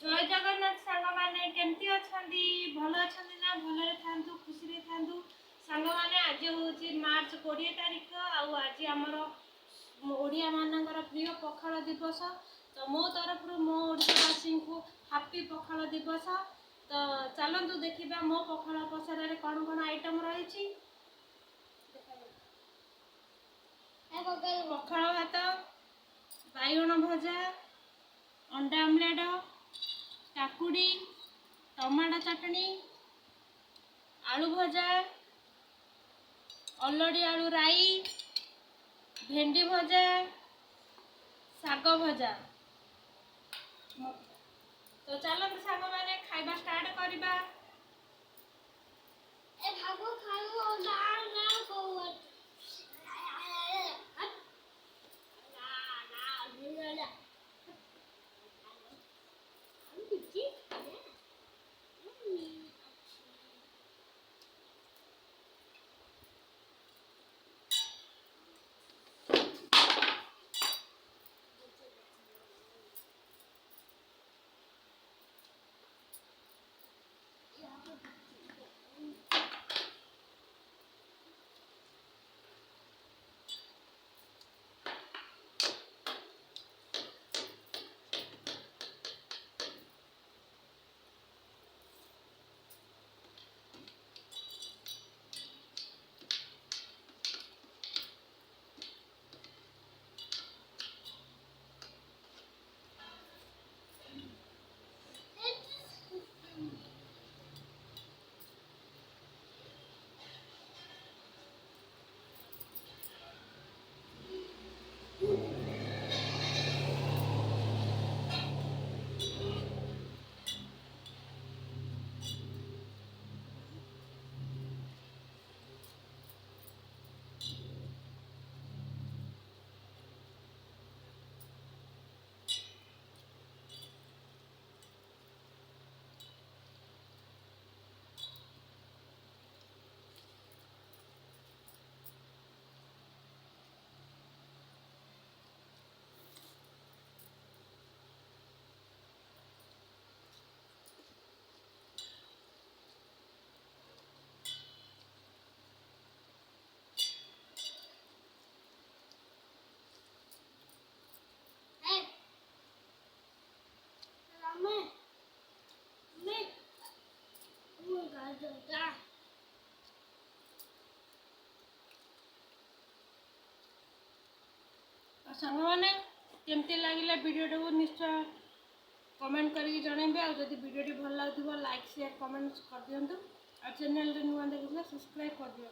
जय जगन्नाथ सांग माने केमती अछंदी भलो अछंदी ना भलरे थांतु खुशी रे थांतु सांग माने आज होची मार्च 20 तारिख आउ आज हमर ओडिया मानकर प्रिय पखाल दिवस तो मो तरफ मो ओडियावासी को हैप्पी पखाल दिवस। तो चलतु देखिबा मो पखाल पसरे कौन कौन आइटम रही। पखाल भात बैगण भजा अंडा आमलेट काकुड़ी टमाटो चटनी आलू भजा अलड़ी आलू राई भेंडी भजा साग भजा। तो चलो साग माने खाइबा स्टार्ट करिबा। ए भागो खाइबो ना ना को सांग मैंने केमती लगे वीडियो को निश्चय कमेंट करके जनइबे। और जब वीडियो भल लगे लाइक शेयर कमेंट कर दिंतु और चैनल नुआ देखिए सब्सक्राइब कर दिया।